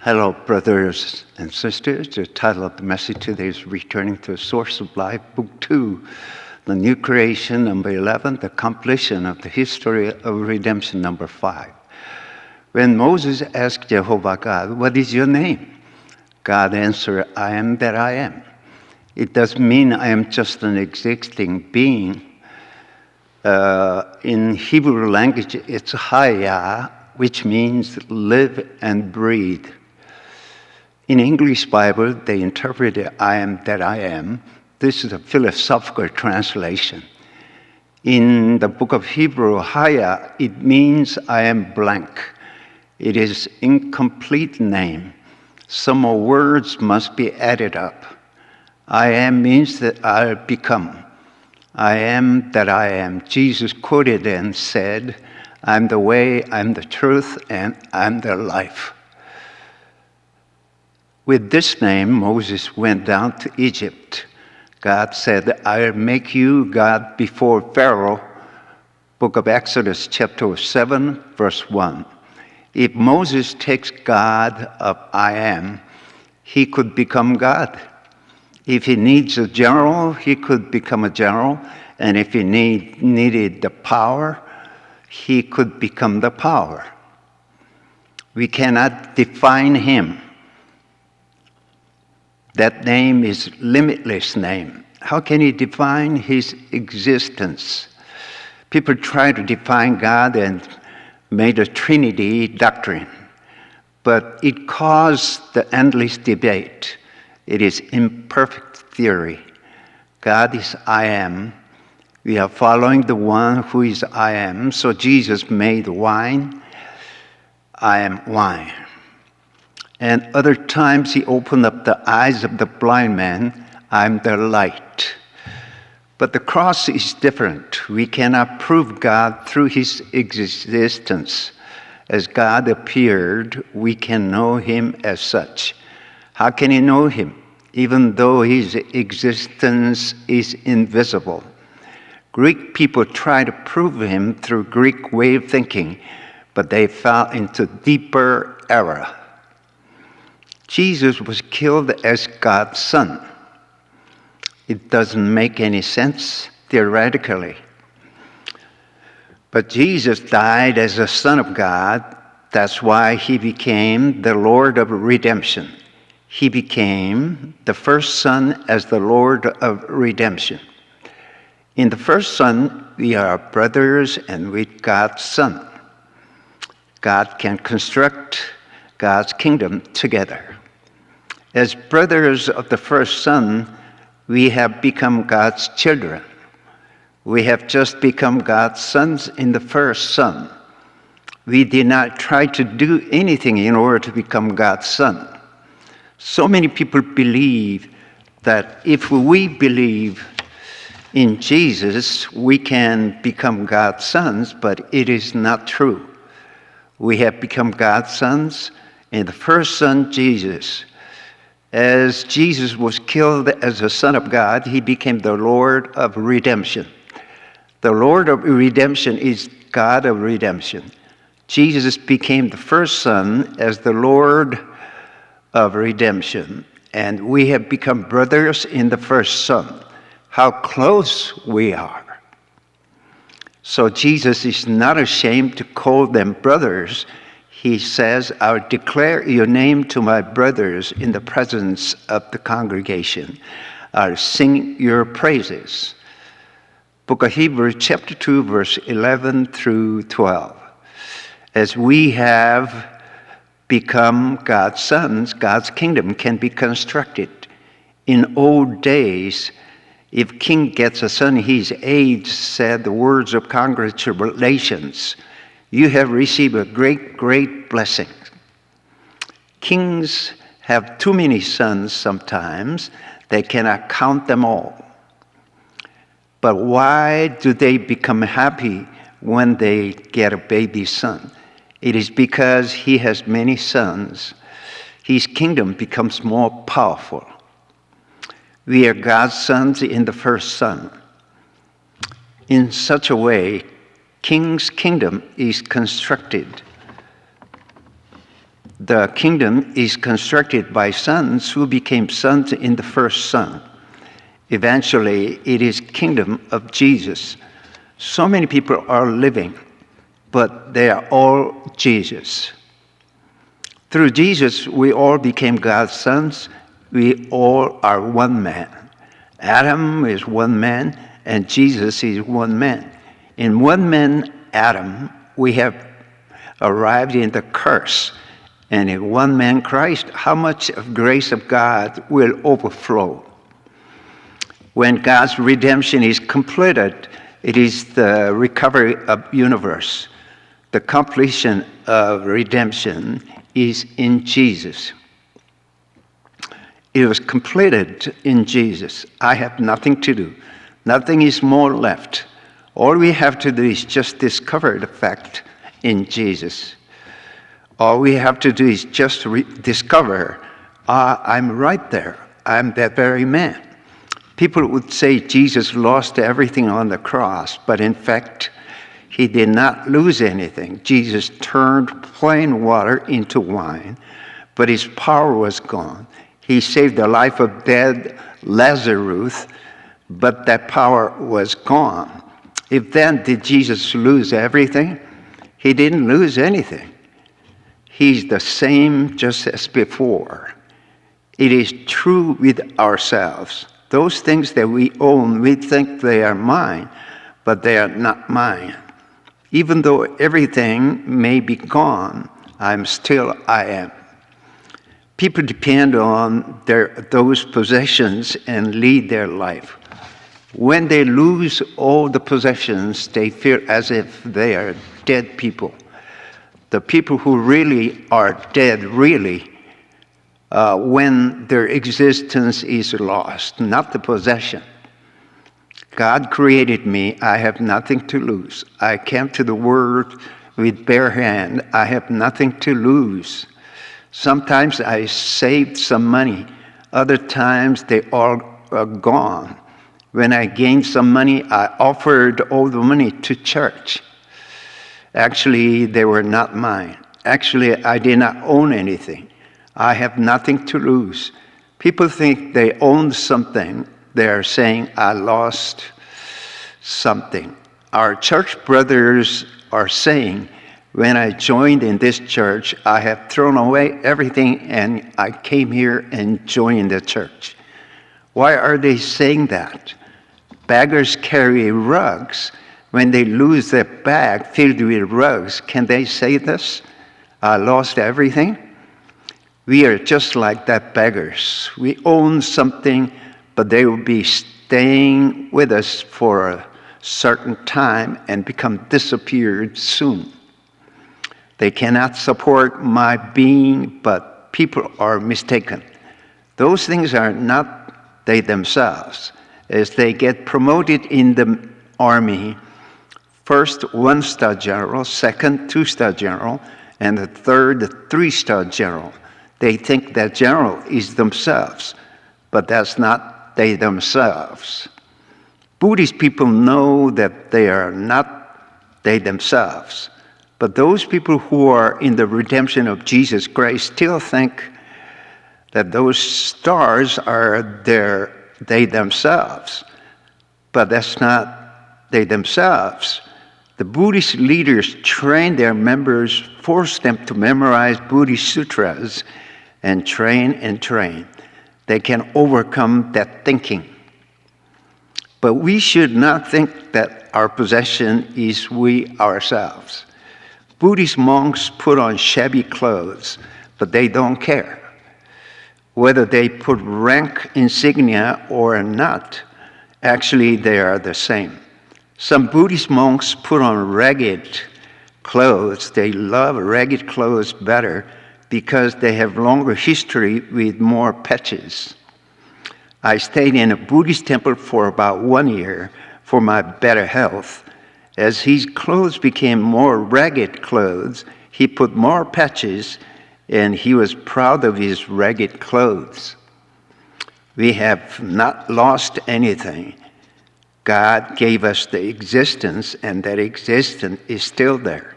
Hello, brothers and sisters. The title of the message today is Returning to the Source of Life, Book 2, The New Creation, number 11, The Completion of the History of Redemption, number 5. When Moses asked Jehovah God, "What is your name?" God answered, "I am that I am." It doesn't mean I am just an existing being. In Hebrew language, it's Haya, which means live and breathe. In English Bible, they interpreted I am that I am. This is a philosophical translation. In the book of Hebrew, Haya, it means I am blank. It is incomplete name. Some more words must be added up. I am means that I'll become. I am that I am. Jesus quoted and said, "I'm the way, I'm the truth, and I'm the life." With this name, Moses went down to Egypt. God said, "I'll make you God before Pharaoh." Book of Exodus, chapter 7, verse 1. If Moses takes God of I am, he could become God. If he needs a general, he could become a general. And if he needed the power, he could become the power. We cannot define him. That name is limitless name. How can you define his existence? People try to define God and made a Trinity doctrine, but it caused the endless debate. It is imperfect theory. God is I am. We are following the one who is I am. So Jesus made wine. I am wine. And other times he opened up the eyes of the blind man. I'm the light. But the cross is different. We cannot prove God through his existence. As God appeared, we can know him as such. How can you know him? Even though his existence is invisible. Greek people try to prove him through Greek way of thinking, but they fell into deeper error. Jesus was killed as God's son. It doesn't make any sense theoretically. But Jesus died as the Son of God. That's why he became the Lord of redemption. He became the first Son as the Lord of redemption. In the first Son, we are brothers and with God's Son. God can construct God's kingdom together. As brothers of the first Son, we have become God's children. We have just become God's sons in the first Son. We did not try to do anything in order to become God's son. So many people believe that if we believe in Jesus, we can become God's sons, but it is not true. We have become God's sons in the first Son, Jesus. As Jesus was killed as the Son of God, he became the Lord of redemption. The Lord of redemption is God of redemption. Jesus became the first Son as the Lord of redemption, and we have become brothers in the first Son. How close we are. So Jesus is not ashamed to call them brothers. He says, "I'll declare your name to my brothers in the presence of the congregation. I'll sing your praises." Book of Hebrews, chapter 2, verse 11 through 12. As we have become God's sons, God's kingdom can be constructed. In old days, if king gets a son, his aides said the words of congratulations. You have received a great, great blessing. Kings have too many sons sometimes. They cannot count them all. But why do they become happy when they get a baby son? It is because he has many sons. His kingdom becomes more powerful. We are God's sons in the first Son. In such a way, King's kingdom is constructed. The kingdom is constructed by sons who became sons in the first son. Eventually, it is kingdom of Jesus. So many people are living, but they are all Jesus. Through Jesus, we all became God's sons. We all are one man. Adam is one man, and Jesus is one man. In one man, Adam, we have arrived in the curse. And in one man, Christ, how much of grace of God will overflow? When God's redemption is completed, it is the recovery of the universe. The completion of redemption is in Jesus. It was completed in Jesus. I have nothing to do. Nothing is more left. All we have to do is just discover the fact in Jesus. All we have to do is just discover, I'm right there. I'm that very man. People would say Jesus lost everything on the cross, but in fact, he did not lose anything. Jesus turned plain water into wine, but his power was gone. He saved the life of dead Lazarus, but that power was gone. If then, did Jesus lose everything? He didn't lose anything. He's the same just as before. It is true with ourselves. Those things that we own, we think they are mine, but they are not mine. Even though everything may be gone, I am. People depend on those possessions and lead their life. When they lose all the possessions, they feel as if they are dead people. The people who really are dead, when their existence is lost, not the possession. God created me. I have nothing to lose. I came to the world with bare hand. I have nothing to lose. Sometimes I saved some money. Other times they all are gone. When I gained some money, I offered all the money to church. Actually, they were not mine. Actually, I did not own anything. I have nothing to lose. People think they own something. They are saying, I lost something. Our church brothers are saying, when I joined in this church, I have thrown away everything and I came here and joined the church. Why are they saying that? Beggars carry rugs. When they lose their bag filled with rugs, can they say this? I lost everything? We are just like that beggars. We own something, but they will be staying with us for a certain time and become disappeared soon. They cannot support my being, but people are mistaken. Those things are not they themselves. As they get promoted in the army, first 1-star general, second 2-star general, and the third 3-star general. They think that general is themselves, but that's not they themselves. Buddhist people know that they are not they themselves, but those people who are in the redemption of Jesus Christ still think that those stars are they themselves, but that's not they themselves. The Buddhist leaders train their members, force them to memorize Buddhist sutras, and train. They can overcome that thinking. But we should not think that our possession is we ourselves. Buddhist monks put on shabby clothes, but they don't care. Whether they put rank insignia or not, actually they are the same. Some Buddhist monks put on ragged clothes. They love ragged clothes better because they have longer history with more patches. I stayed in a Buddhist temple for about 1 year for my better health. As his clothes became more ragged clothes, he put more patches, and he was proud of his ragged clothes. We have not lost anything. God gave us the existence, and that existence is still there.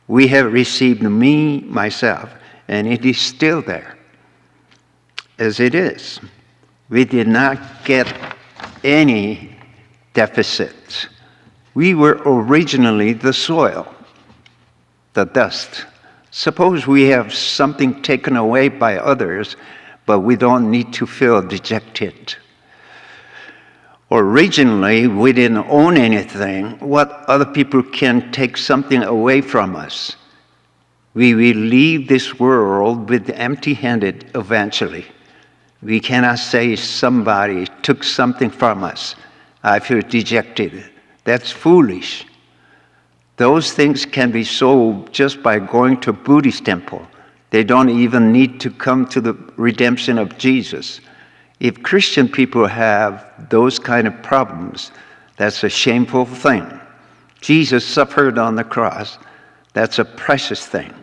We have received me, myself, and it is still there, as it is. We did not get any deficits. We were originally the soil, the dust. Suppose we have something taken away by others, but we don't need to feel dejected. Originally, we didn't own anything. What other people can take something away from us? We will leave this world with empty-handed eventually. We cannot say somebody took something from us. I feel dejected. That's foolish. Those things can be sold just by going to a Buddhist temple. They don't even need to come to the redemption of Jesus. If Christian people have those kind of problems, that's a shameful thing. Jesus suffered on the cross. That's a precious thing.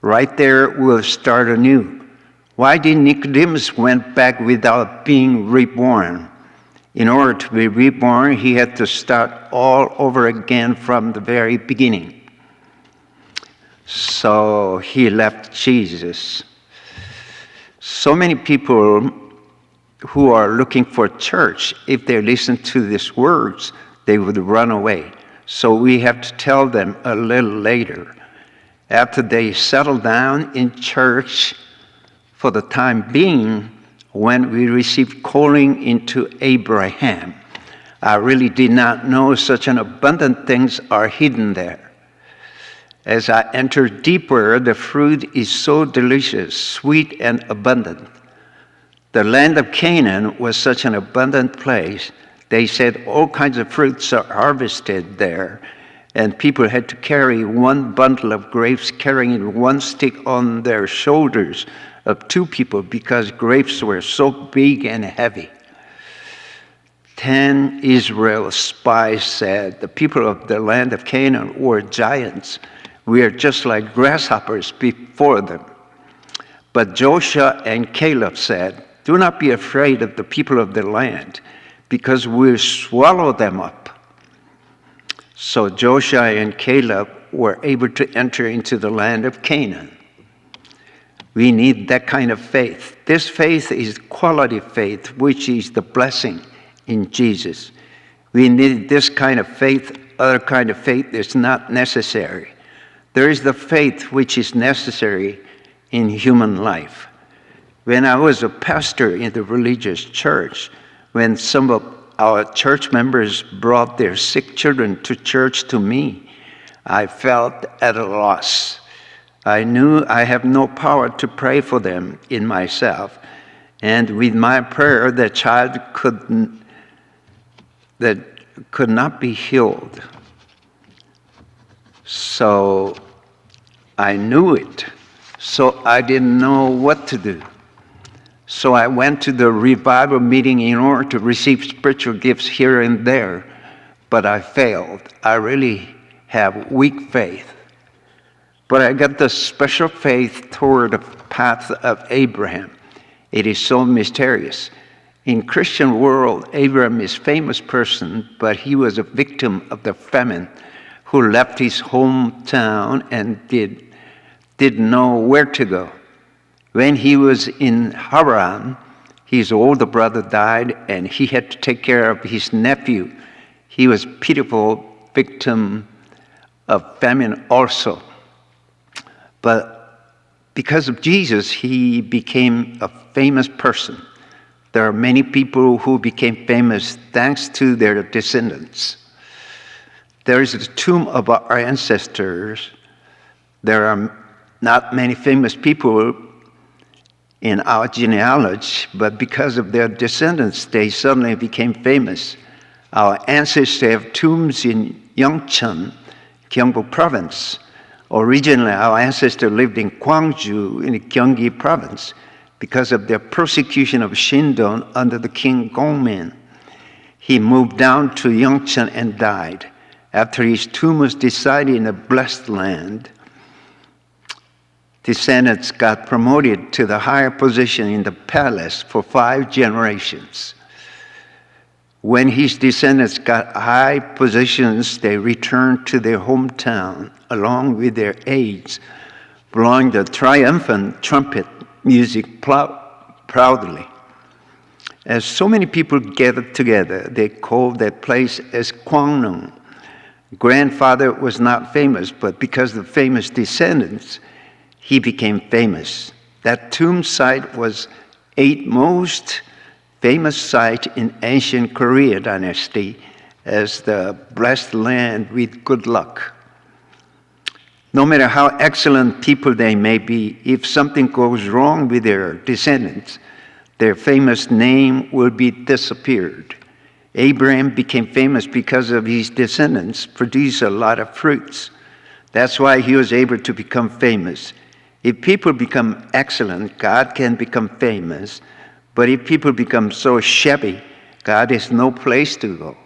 Right there, we'll start anew. Why did Nicodemus went back without being reborn? In order to be reborn, he had to start all over again from the very beginning. So he left Jesus. So many people who are looking for church, if they listen to these words, they would run away. So we have to tell them a little later. After they settle down in church for the time being, when we received calling into Abraham, I really did not know such an abundant things are hidden there. As I enter deeper, the fruit is so delicious, sweet, and abundant. The land of Canaan was such an abundant place. They said all kinds of fruits are harvested there, and people had to carry one bundle of grapes, carrying one stick on their shoulders of two people because grapes were so big and heavy. 10 Israel spies said, the people of the land of Canaan were giants. We are just like grasshoppers before them. But Joshua and Caleb said, do not be afraid of the people of the land, because we'll swallow them up. So Joshua and Caleb were able to enter into the land of Canaan. We need that kind of faith. This faith is quality faith, which is the blessing in Jesus. We need this kind of faith. Other kind of faith is not necessary. There is the faith which is necessary in human life. When I was a pastor in the religious church, when some of our church members brought their sick children to church to me, I felt at a loss. I knew I have no power to pray for them in myself, and with my prayer, the child could not be healed. So I knew it. So I didn't know what to do. So I went to the revival meeting in order to receive spiritual gifts here and there, but I failed. I really have weak faith. But I got the special faith toward the path of Abraham. It is so mysterious. In Christian world, Abraham is a famous person, but he was a victim of the famine who left his hometown and didn't know where to go. When he was in Haran, his older brother died, and he had to take care of his nephew. He was a pitiful victim of famine also. But because of Jesus, he became a famous person. There are many people who became famous thanks to their descendants. There is the tomb of our ancestors. There are not many famous people in our genealogy, but because of their descendants, they suddenly became famous. Our ancestors have tombs in Yeongcheon, Gyeongbu province. Originally, our ancestors lived in Gwangju in Gyeonggi province because of their persecution of Shindon under the king Gongmin. He moved down to Yeongcheon and died. After his tomb was decided in a blessed land, descendants got promoted to the higher position in the palace for 5 generations. When his descendants got high positions, they returned to their hometown along with their aides. blowing the triumphant trumpet music proudly. As so many people gathered together, they called that place as Kwangnung. Grandfather was not famous, but because of famous descendants, he became famous. That tomb site was 8th most famous site in ancient Korea dynasty as the blessed land with good luck. No matter how excellent people they may be, if something goes wrong with their descendants, their famous name will be disappeared. Abraham became famous because of his descendants produced a lot of fruits. That's why he was able to become famous. If people become excellent, God can become famous. But if people become so shabby, God has no place to go.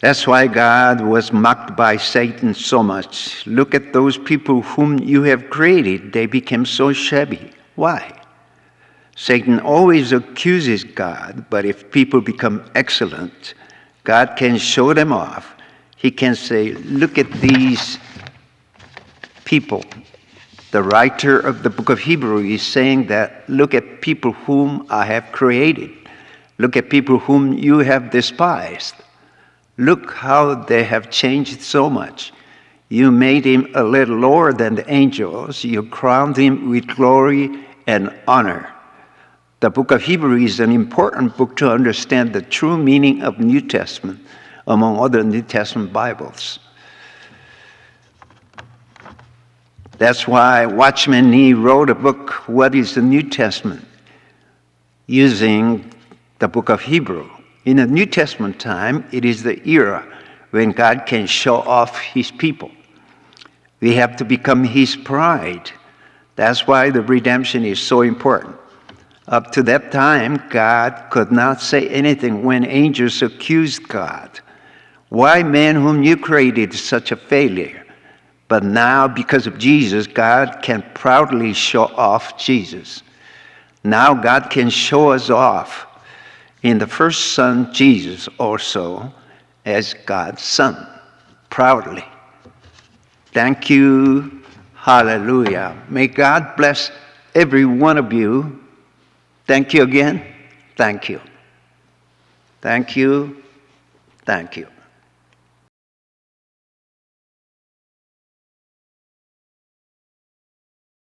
That's why God was mocked by Satan so much. Look at those people whom you have created. They became so shabby. Why? Satan always accuses God, but if people become excellent, God can show them off. He can say, look at these people. The writer of the book of Hebrews is saying that, look at people whom I have created. Look at people whom you have despised. Look how they have changed so much. You made him a little lower than the angels. You crowned him with glory and honor. The book of Hebrews is an important book to understand the true meaning of New Testament, among other New Testament Bibles. That's why Watchman Nee wrote a book, What is the New Testament? Using the book of Hebrews. In the New Testament time, it is the era when God can show off his people. We have to become his pride. That's why the redemption is so important. Up to that time, God could not say anything when angels accused God. Why man whom you created is such a failure? But now, because of Jesus, God can proudly show off Jesus. Now God can show us off in the first Son, Jesus, also as God's Son, proudly. Thank you. Hallelujah. May God bless every one of you. Thank you again. Thank you. Thank you. Thank you.